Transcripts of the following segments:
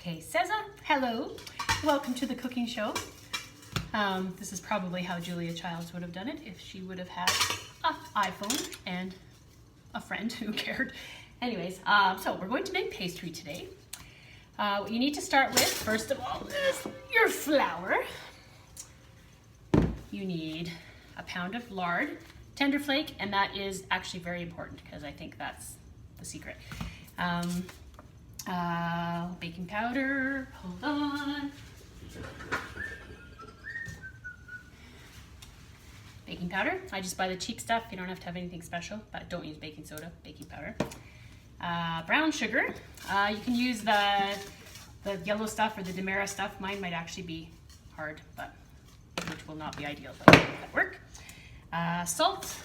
Okay, Ceza, hello. Welcome to the cooking show. This is probably how Julia Childs would have done it if she would have had an iPhone and a friend who cared. Anyways, so we're going to make pastry today. What you need to start with, first of all, is your flour. You need a pound of lard, tender flake, and that is actually very important because I think that's the secret. Baking powder, hold on. Baking powder, I just buy the cheap stuff. You don't have to have anything special, but don't use baking soda, baking powder. Brown sugar, you can use the yellow stuff or the Demerara stuff. Mine might actually be hard, but which will not be ideal, but it'll work. Salt.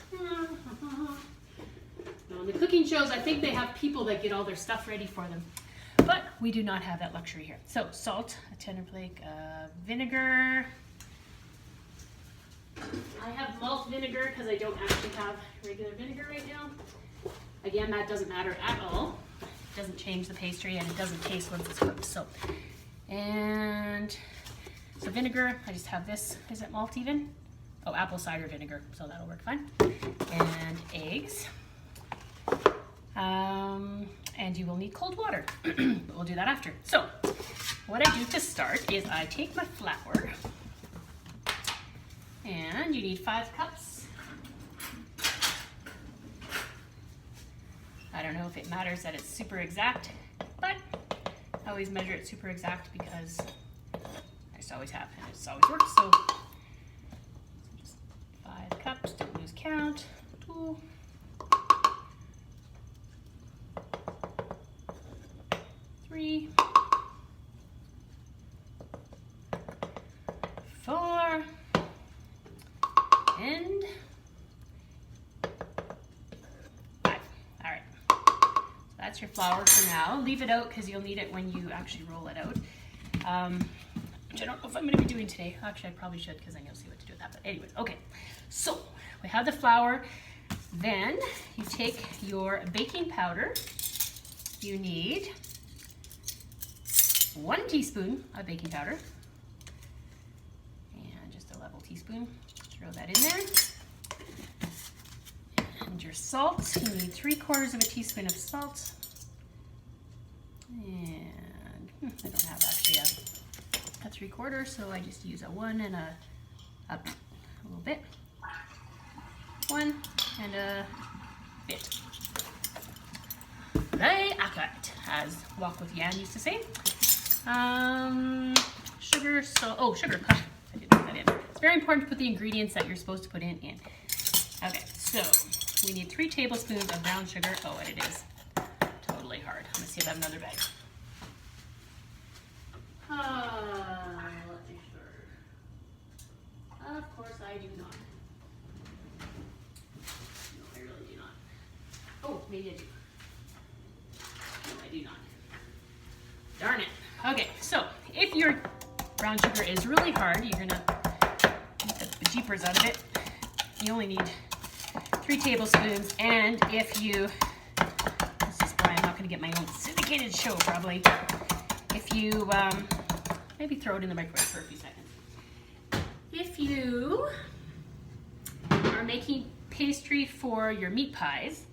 Now, in the cooking shows, I think they have people that get all their stuff ready for them, but we do not have that luxury here. So salt, a tender flake, vinegar. I have malt vinegar because I don't actually have regular vinegar right now. Again, that doesn't matter at all. It doesn't change the pastry and it doesn't taste once it's cooked. So vinegar, I just have this. Is it malt even? Oh, apple cider vinegar, so that'll work fine. And eggs. And you will need cold water, but we'll do that after. So what I do to start is I take my flour, and you need 5 cups. I don't know if it matters that it's super exact, but I always measure it super exact because I just always have, and it's always worked. So just 5 cups, don't lose count. 2, 3, 4, and 5. All right, so that's your flour for now. Leave it out because you'll need it when you actually roll it out, which I don't know if I'm going to be doing today. Actually, I probably should because I know see what to do with that. But anyways, okay, so we have the flour. Then you take your baking powder. You need 1 teaspoon of baking powder, and just a level teaspoon. Throw that in there. And your salt, you need 3/4 of a teaspoon of salt. And I don't have actually a 3/4, so I just use a 1 and a little bit. 1 and a bit. Very accurate, as Walk with Yan used to say. Sugar, sugar. I didn't put that in. It's very important to put the ingredients that you're supposed to put in. Okay, so we need 3 tablespoons of brown sugar. Oh, and it is totally hard. I'm gonna see if I have another bag. Let me sure. Of course I do not. No, I really do not. Oh, maybe I do. No, I do not. Darn it. Okay, so if your brown sugar is really hard, you're gonna eat the jeepers out of it. You only need 3 tablespoons, and if you, this is why I'm not gonna get my own syndicated show probably. If you, maybe throw it in the microwave for a few seconds. If you are making pastry for your meat pies,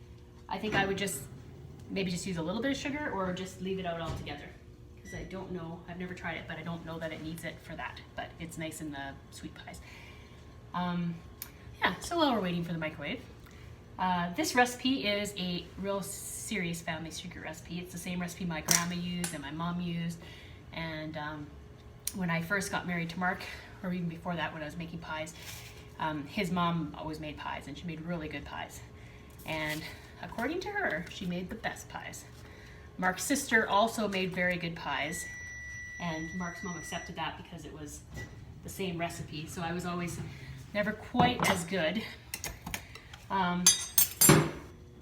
I think I would just maybe just use a little bit of sugar or just leave it out altogether. I don't know, I've never tried it, but I don't know that it needs it for that, but it's nice in the sweet pies. Yeah, so while we're waiting for the microwave, this recipe is a real serious family secret recipe. It's the same recipe my grandma used and my mom used, and when I first got married to Mark, or even before that when I was making pies, his mom always made pies, and she made really good pies, and according to her, she made the best pies. Mark's sister also made very good pies, and Mark's mom accepted that because it was the same recipe, so I was always never quite as good.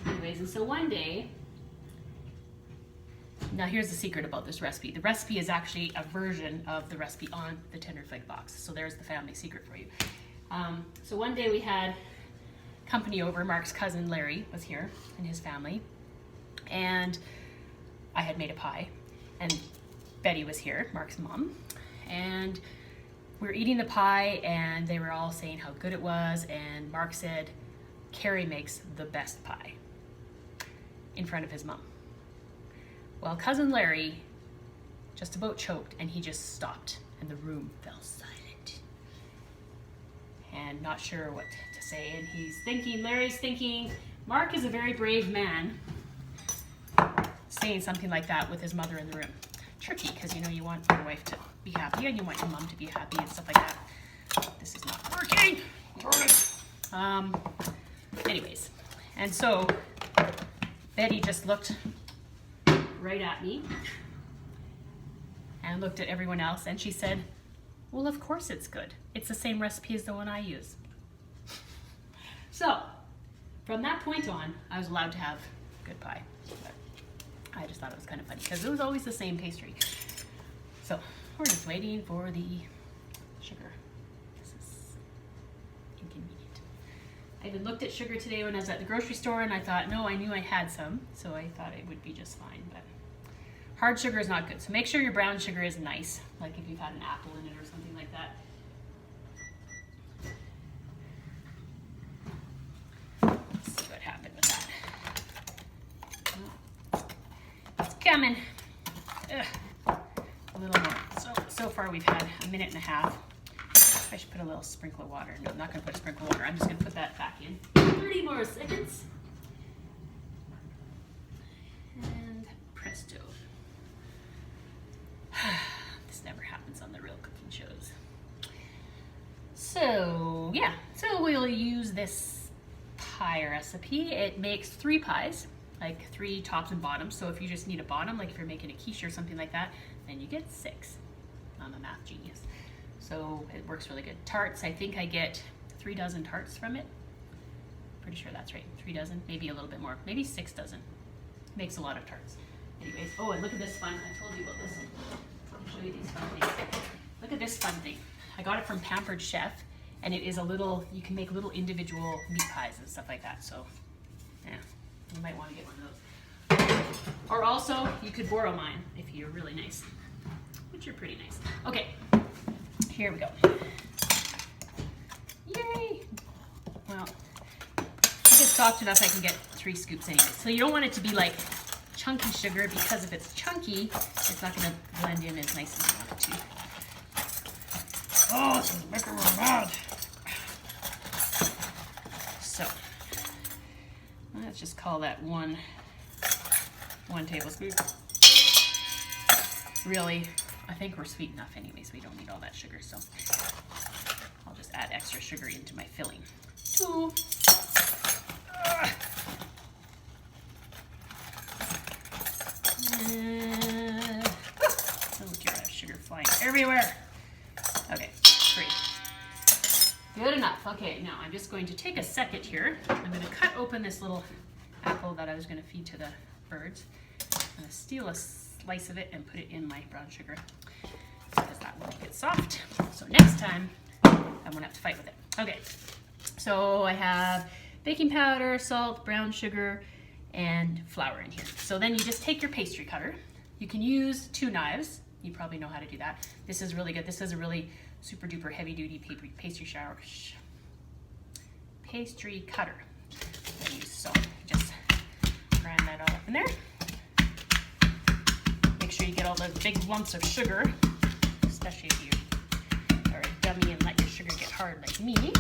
Anyways, and so one day, now here's the secret about this recipe. The recipe is actually a version of the recipe on the tender flake box, so there's the family secret for you. So one day we had company over. Mark's cousin Larry was here and his family, and I had made a pie, and Betty was here, Mark's mom, and we were eating the pie and they were all saying how good it was, and Mark said, Kerry makes the best pie in front of his mom. Well, cousin Larry just about choked and he just stopped and the room fell silent. And not sure what to say, and Larry's thinking, Mark is a very brave man saying something like that with his mother in the room. Tricky, because you know you want your wife to be happy and you want your mom to be happy and stuff like that. This is not working. Anyways, and so Betty just looked right at me and looked at everyone else and she said, well, of course it's good. It's the same recipe as the one I use. So from that point on, I was allowed to have good pie. But I just thought it was kind of funny because it was always the same pastry. So we're just waiting for the sugar. This is inconvenient. I even looked at sugar today when I was at the grocery store and I thought, no, I knew I had some, so I thought it would be just fine. But hard sugar is not good. So make sure your brown sugar is nice, like if you've had an apple in it or something like that. Let's see what happened with that. It's coming. Ugh. A little more. So far we've had a minute and a half. I should put a little sprinkle of water. No, I'm not going to put a sprinkle of water. I'm just going to put that back in. 30 more seconds. And presto. This never happens on the real cooking shows. So, yeah. So we'll use this pie recipe. It makes 3 pies, like 3 tops and bottoms. So if you just need a bottom, like if you're making a quiche or something like that, then you get 6. I'm a math genius. So it works really good. Tarts, I think I get 3 dozen tarts from it. Pretty sure that's right. 3 dozen, maybe a little bit more. Maybe 6 dozen. Makes a lot of tarts. Anyways, oh, and look at this fun. I told you about this. I'll show you these fun things. Look at this fun thing. I got it from Pampered Chef, and it is a little, you can make little individual meat pies and stuff like that. So, yeah, you might want to get one of those. Or also, you could borrow mine if you're really nice, which you're pretty nice. Okay, here we go. Yay! Well, if it's soft enough, I can get 3 scoops anyway. So you don't want it to be like chunky sugar, because if it's chunky, it's not going to blend in as nice as you want it to. Oh, this is making me mad. So, let's just call that one tablespoon. Really, I think we're sweet enough anyways. We don't need all that sugar, so I'll just add extra sugar into my filling. Ooh. Oh dear, I have sugar flying everywhere. Okay, great. Good enough. Okay, now I'm just going to take a second here. I'm going to cut open this little apple that I was going to feed to the birds. I'm going to steal a slice of it and put it in my brown sugar, because that will get soft. So next time, I won't have to fight with it. Okay, so I have baking powder, salt, brown sugar, and flour in here. So then you just take your pastry cutter. You can use 2 knives. You probably know how to do that. This is really good. This is a really super duper heavy duty pastry cutter. So just grind that all up in there. Make sure you get all those big lumps of sugar, especially if you are a dummy and let your sugar get hard like me. You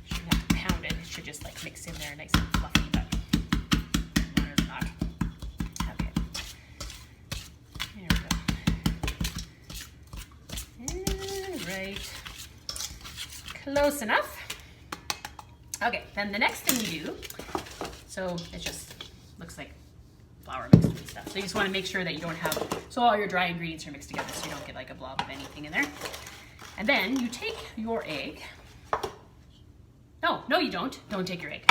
shouldn't have to pound it. It should just like mix in there nice and fluffy, but it's not. Okay. There we go. All right. Close enough. Okay, then the next thing you do, so it just looks like flour mixed with stuff. So you just want to make sure that you don't have, so all your dry ingredients are mixed together so you don't get like a blob of anything in there. And then you take your egg. No, you don't. Don't take your egg.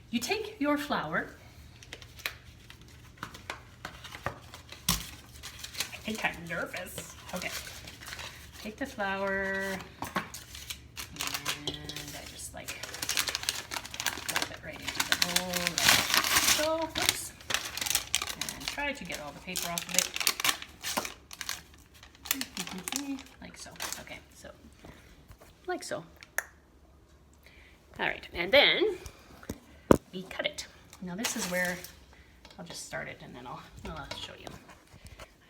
You take your flour. I think I'm nervous. Okay. Take the flour. try to get all the paper off of it. Like so. Okay, so like so. All right, and then we cut it. Now this is where I'll just start it and then I'll show you.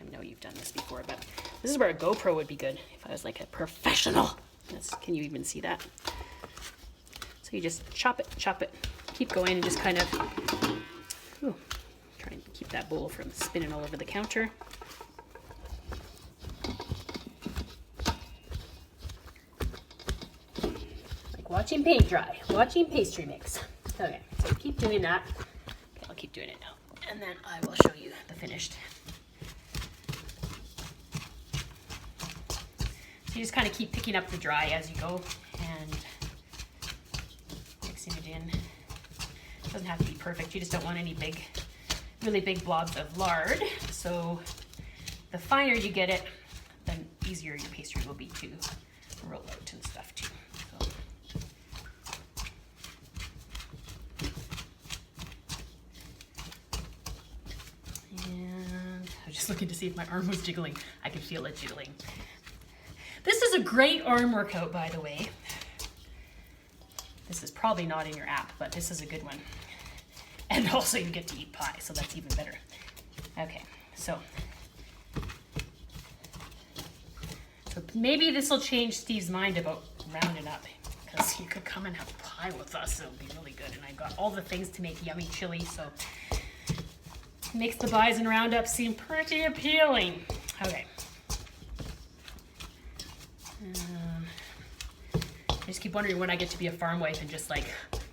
I know you've done this before, but this is where a GoPro would be good if I was like a professional. Can you even see that? So you just chop it, keep going and just kind of try and keep that bowl from spinning all over the counter. Like watching paint dry, watching pastry mix. Okay, so keep doing that. Okay, I'll keep doing it now. And then I will show you the finished. So you just kind of keep picking up the dry as you go and mixing it in. It doesn't have to be perfect. You just don't want any really big blobs of lard. So the finer you get it, the easier your pastry will be to roll out and stuff too. So. And I was just looking to see if my arm was jiggling. I could feel it jiggling. This is a great arm workout, by the way. This is probably not in your app, but this is a good one. And also you get to eat pie, so that's even better. Okay, so maybe this will change Steve's mind about rounding up, because you could come and have pie with us. It'll be really good. And I got all the things to make yummy chili, so it makes the buys and roundups seem pretty appealing. Okay. I just keep wondering when I get to be a farm wife and just like,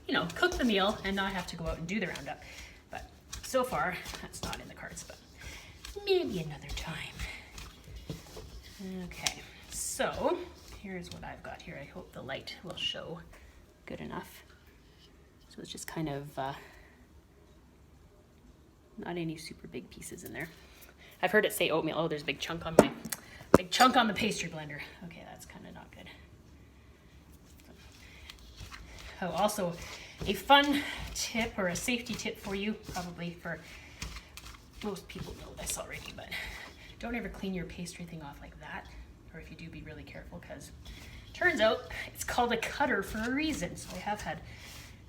you know, cook the meal and not have to go out and do the roundup. But so far, that's not in the cards, but maybe another time. Okay, so here's what I've got here. I hope the light will show good enough. So it's just kind of not any super big pieces in there. I've heard it say oatmeal. Oh, there's a big chunk on the pastry blender. Okay, that's kind of not good. Oh, also a fun tip or a safety tip for you, probably for most people know this already, but don't ever clean your pastry thing off like that. Or if you do, be really careful, because turns out it's called a cutter for a reason. So I have had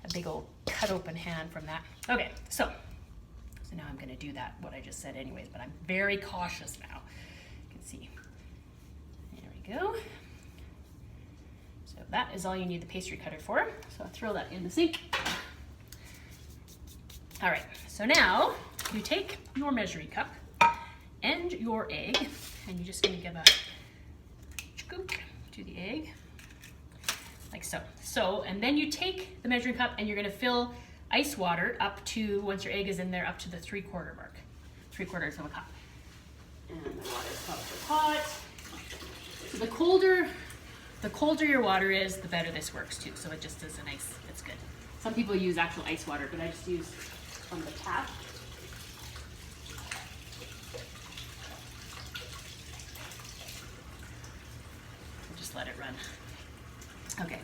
a big old cut open hand from that. Okay, so now I'm gonna do that, what I just said anyways, but I'm very cautious now. You can see. There we go. So that is all you need the pastry cutter for. So I'll throw that in the sink. All right, so now you take your measuring cup and your egg, and you're just gonna give a scoop to the egg, like so. So, and then you take the measuring cup and you're gonna fill ice water up to, once your egg is in there, up to the 3/4 mark, 3/4 of a cup. And the water's probably hot. So the colder your water is, the better this works too. So it just is it's good. Some people use actual ice water, but I just use from the tap. Just let it run. Okay.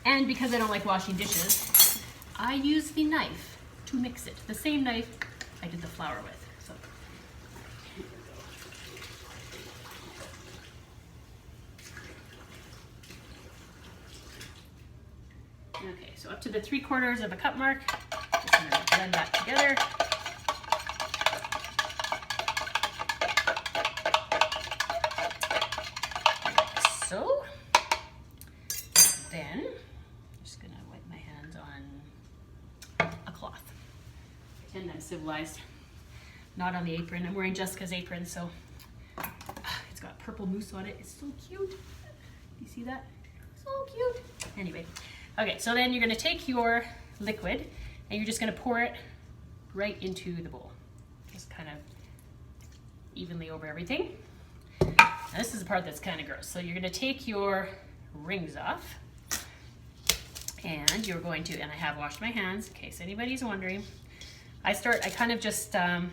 And because I don't like washing dishes, I use the knife to mix it. The same knife I did the flour with. So okay, so up to the 3/4 of a cup mark, just gonna blend that together. Like so. Then, I'm just gonna wipe my hands on a cloth. Pretend I'm civilized. Not on the apron. I'm wearing Jessica's apron, so it's got purple mousse on it. It's so cute. You see that? So cute. Anyway. Okay, so then you're gonna take your liquid and you're just gonna pour it right into the bowl. Just kind of evenly over everything. Now this is the part that's kind of gross. So you're gonna take your rings off and you're going to, and I have washed my hands in case anybody's wondering. I kind of just, how am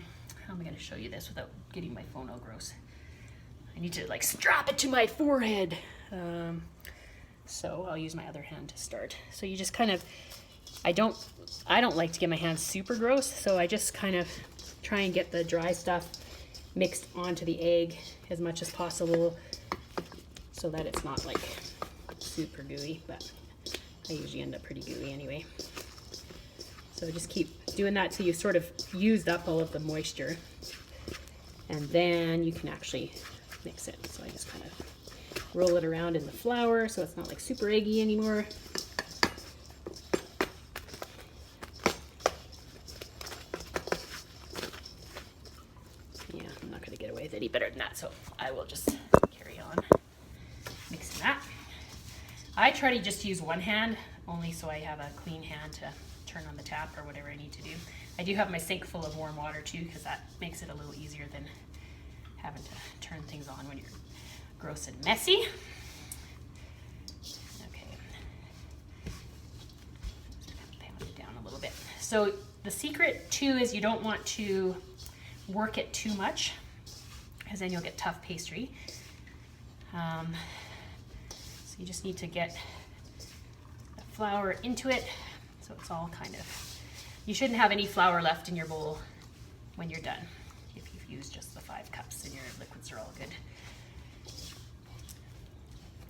I gonna show you this without getting my phone all gross? I need to like strap it to my forehead. So I'll use my other hand to start. So you just kind of, I don't like to get my hands super gross, so I just kind of try and get the dry stuff mixed onto the egg as much as possible so that it's not like super gooey, but I usually end up pretty gooey anyway. So just keep doing that till you've sort of used up all of the moisture, and then you can actually mix it. So I just kind of roll it around in the flour so it's not like super eggy anymore. Yeah, I'm not going to get away with any better than that, so I will just carry on mixing that. I try to just use one hand, only so I have a clean hand to turn on the tap or whatever I need to do. I do have my sink full of warm water too, because that makes it a little easier than having to turn things on when you're gross and messy. Okay, pound it down a little bit. So the secret too is you don't want to work it too much, because then you'll get tough pastry. So you just need to get the flour into it so it's all kind of, you shouldn't have any flour left in your bowl when you're done if you've used just the 5 cups and your liquids are all good.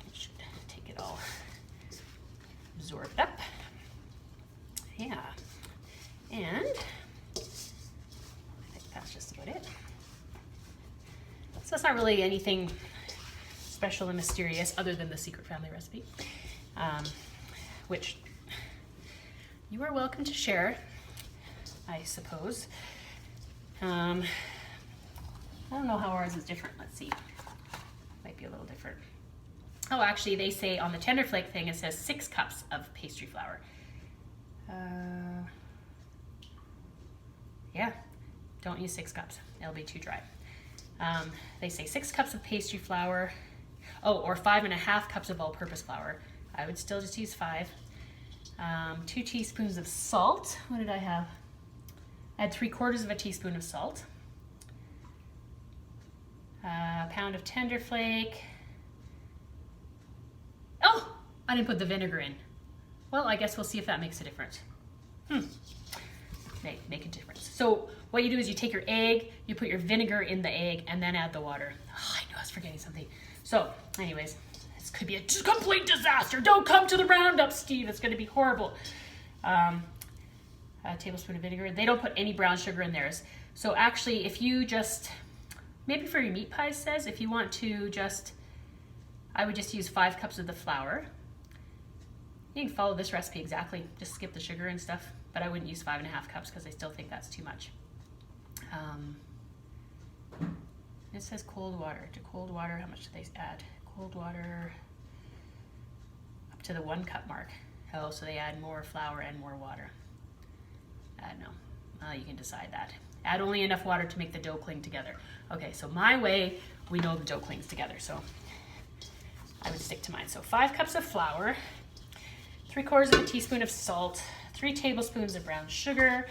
It should take it all absorbed up. Yeah, and I think that's just about it. So it's not really anything special and mysterious other than the secret family recipe, which you are welcome to share, I suppose. I don't know how ours is different. Let's see. Might be a little different. Oh, actually, they say on the tender flake thing, it says 6 cups of pastry flour. Yeah, don't use 6 cups. It'll be too dry. They say 6 cups of pastry flour. Oh, or 5.5 cups of all-purpose flour. I would still just use 5. 2 teaspoons of salt. What did I have? I had 3/4 of a teaspoon of salt. A pound of tender flake. Oh, I didn't put the vinegar in. Well, I guess we'll see if that makes a difference. Make a difference. So what you do is you take your egg, you put your vinegar in the egg, and then add the water. Oh, I knew I was forgetting something. So anyways, this could be a complete disaster. Don't come to the roundup, Steve. It's going to be horrible. A tablespoon of vinegar. They don't put any brown sugar in theirs. So actually, if you just, maybe for your meat pies says, if you want to just, I would just use 5 cups of the flour. You can follow this recipe exactly. Just skip the sugar and stuff. But I wouldn't use 5.5 cups because I still think that's too much. It says cold water. To cold water, how much do they add? Cold water up to the 1 cup mark. Oh, so they add more flour and more water. No, you can decide that. Add only enough water to make the dough cling together. Okay, so my way, we know the dough clings together, so I would stick to mine. So 5 cups of flour, 3/4 of a teaspoon of salt, 3 tablespoons of brown sugar,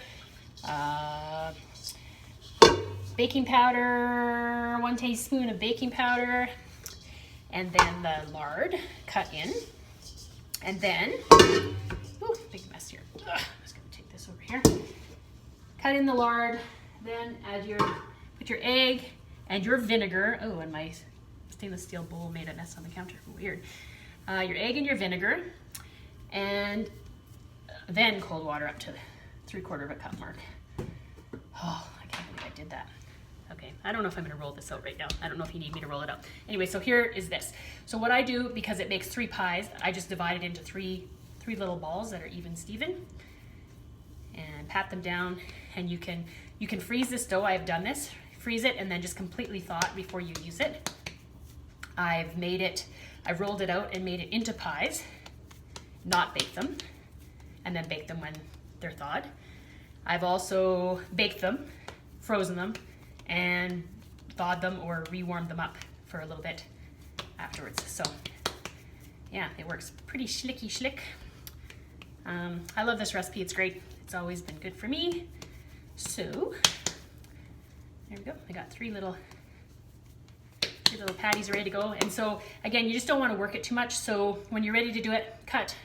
baking powder, 1 teaspoon of baking powder, and then the lard cut in. And then, ooh, big mess here. Ugh, I'm just gonna take this over here. Cut in the lard, then put your egg and your vinegar. Oh, and my stainless steel bowl made a mess on the counter. Weird. Your egg and your vinegar, and then cold water up to 3/4 of a cup mark. Oh, I can't believe I did that. Okay, I don't know if I'm gonna roll this out right now. I don't know if you need me to roll it out. Anyway, so here is this. So what I do, because it makes 3 pies, I just divide it into three little balls that are even Steven, and pat them down. And you can freeze this dough. I've done this. Freeze it and then just completely thaw it before you use it. I've rolled it out and made it into pies, not bake them, and then bake them when they're thawed. I've also baked them, frozen them, and thawed them or rewarmed them up for a little bit afterwards. So yeah, it works pretty schlick. I love this recipe. It's great. It's always been good for me. So there we go. I got 3 little patties ready to go. And so again, you just don't want to work it too much. So when you're ready to do it, cut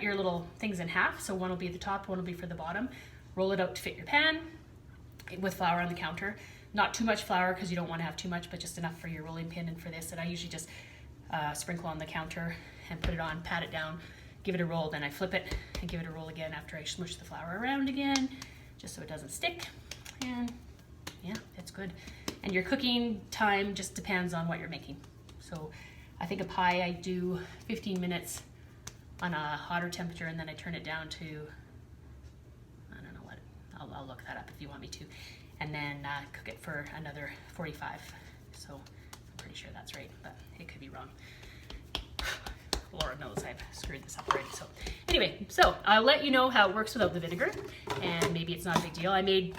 your little things in half. So one will be the top, one will be for the bottom. Roll it out to fit your pan. with flour on the counter. Not too much flour because you don't want to have too much, but just enough for your rolling pin and for this. And I usually just sprinkle on the counter and put it on, pat it down, give it a roll, then I flip it and give it a roll again after I smush the flour around again, just so it doesn't stick. And yeah, it's good. And your cooking time just depends on what you're making. So I think a pie I do 15 minutes on a hotter temperature, and then I turn it down to, I don't know what, I'll look that up if you want me to, and then cook it for another 45. So I'm pretty sure that's right, but it could be wrong. Laura knows I've screwed this up already. So anyway, so I'll let you know how it works without the vinegar, and maybe it's not a big deal. I made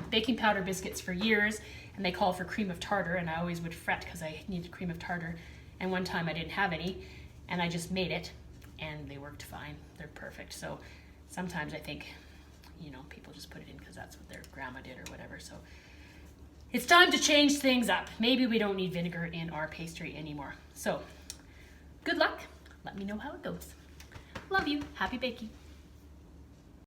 baking powder biscuits for years, and they call for cream of tartar, and I always would fret because I needed cream of tartar, and one time I didn't have any, and I just made it, and they worked fine. They're perfect. So sometimes I think, you know, people just put it in because that's what their grandma did or whatever. So it's time to change things up. Maybe we don't need vinegar in our pastry anymore. So good luck. Let me know how it goes. Love you. Happy baking.